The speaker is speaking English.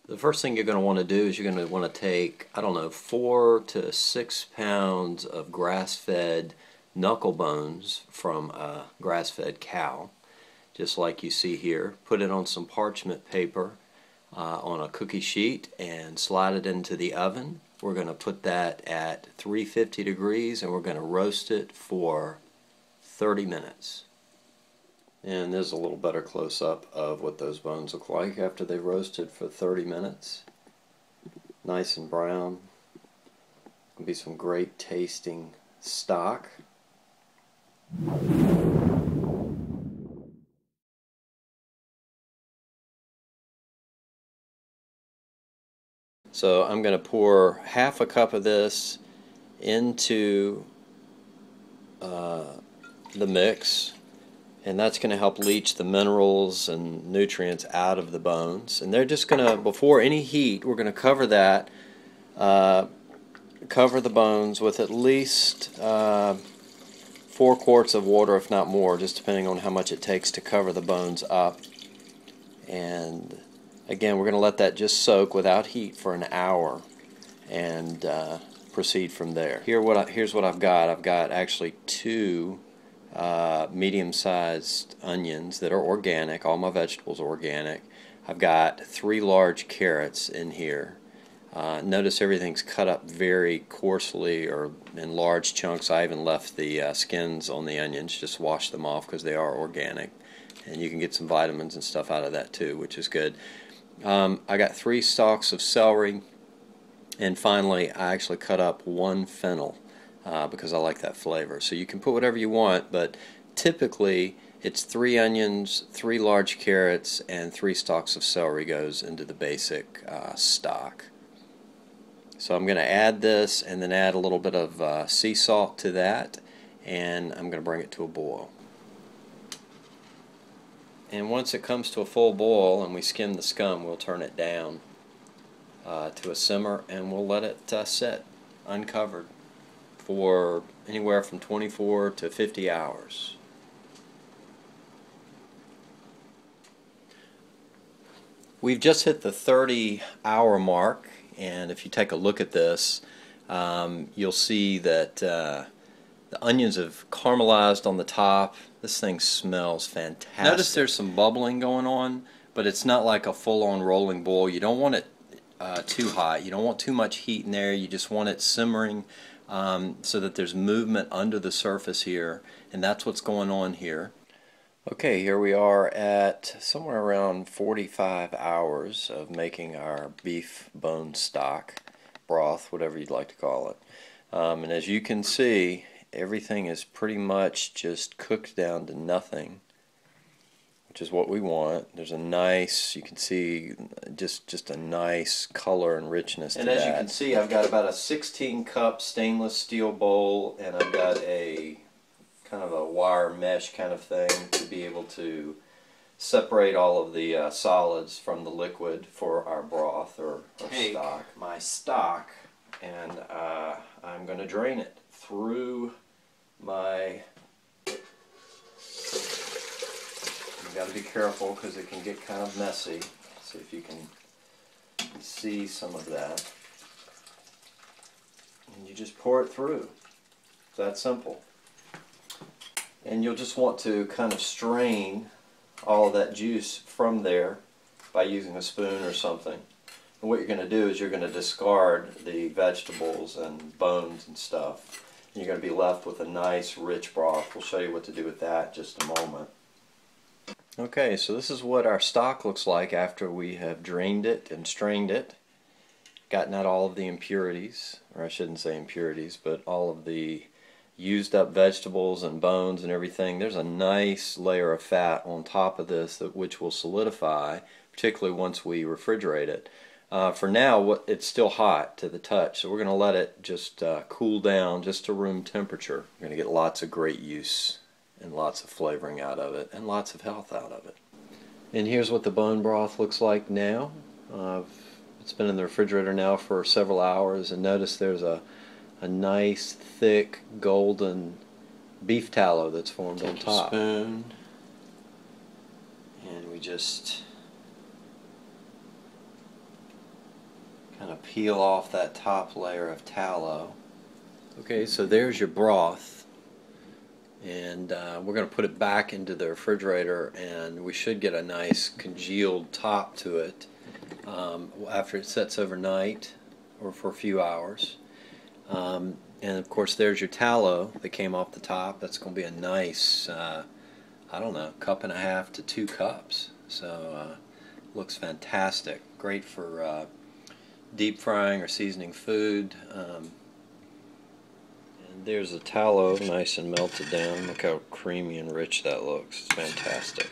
The first thing you're going to want to do is you're going to want to take, I don't know, 4 to 6 pounds of grass-fed knuckle bones from a grass-fed cow, just like you see here. Put it on some parchment paper on a cookie sheet and slide it into the oven. We're going to put that at 350 degrees and we're going to roast it for 30 minutes. And there's a little better close-up of what those bones look like after they've roasted for 30 minutes. Nice and brown. It'll be some great tasting stock. So I'm going to pour half a cup of this into the mix, and that's going to help leach the minerals and nutrients out of the bones. And they're just going to, before any heat, we're going to cover that, cover the bones with at least 4 quarts of water, if not more, just depending on how much it takes to cover the bones up. And again, we're going to let that just soak without heat for an hour and proceed from there. Here's what I've got. I've got actually 2 medium-sized onions that are organic. All my vegetables are organic. I've got 3 large carrots in here. Notice everything's cut up very coarsely or in large chunks. I even left the skins on the onions, just wash them off because they are organic. And you can get some vitamins and stuff out of that too, which is good. I got 3 stalks of celery, and finally I actually cut up 1 fennel because I like that flavor. So you can put whatever you want, but typically it's 3 onions, 3 large carrots, and 3 stalks of celery goes into the basic stock. So I'm going to add this and then add a little bit of sea salt to that, and I'm going to bring it to a boil. And once it comes to a full boil and we skim the scum, we'll turn it down to a simmer and we'll let it sit uncovered for anywhere from 24 to 50 hours. We've just hit the 30-hour mark, and if you take a look at this, you'll see that the onions have caramelized on the top. This thing smells fantastic. Notice there's some bubbling going on, but it's not like a full-on rolling boil. You don't want it too hot. You don't want too much heat in there. You just want it simmering so that there's movement under the surface here, and that's what's going on here. Okay, here we are at somewhere around 45 hours of making our beef bone stock, broth, whatever you'd like to call it. And as you can see, everything is pretty much just cooked down to nothing, which is what we want. There's a nice, you can see just a nice color and richness to that. And as you can see, I've got about a 16-cup stainless steel bowl, and I've got a kind of a wire mesh kind of thing to be able to separate all of the solids from the liquid for our broth or stock. My stock, and I'm going to drain it through my, you've got to be careful because it can get kind of messy. See if you can see some of that. And you just pour it through. It's that simple. And you'll just want to kind of strain all of that juice from there by using a spoon or something. And what you're going to do is you're going to discard the vegetables and bones and stuff. And you're going to be left with a nice rich broth. We'll show you what to do with that in just a moment. Okay, so this is what our stock looks like after we have drained it and strained it. Gotten out all of the impurities, or I shouldn't say impurities, but all of the used up vegetables and bones and everything. There's a nice layer of fat on top of this which will solidify, particularly once we refrigerate it. For now, it's still hot to the touch, so we're going to let it just cool down just to room temperature. We're going to get lots of great use and lots of flavoring out of it and lots of health out of it. And here's what the bone broth looks like now. It's been in the refrigerator now for several hours, and notice there's a nice thick golden beef tallow that's formed on top. Take a spoon, and we just kind of peel off that top layer of tallow. Okay, so there's your broth, and we're going to put it back into the refrigerator, and we should get a nice congealed top to it after it sets overnight or for a few hours. And of course there's your tallow that came off the top. That's going to be a nice, I don't know, 1.5 to 2 cups. So looks fantastic. Great for deep frying or seasoning food. And there's the tallow, nice and melted down. Look how creamy and rich that looks. It's fantastic.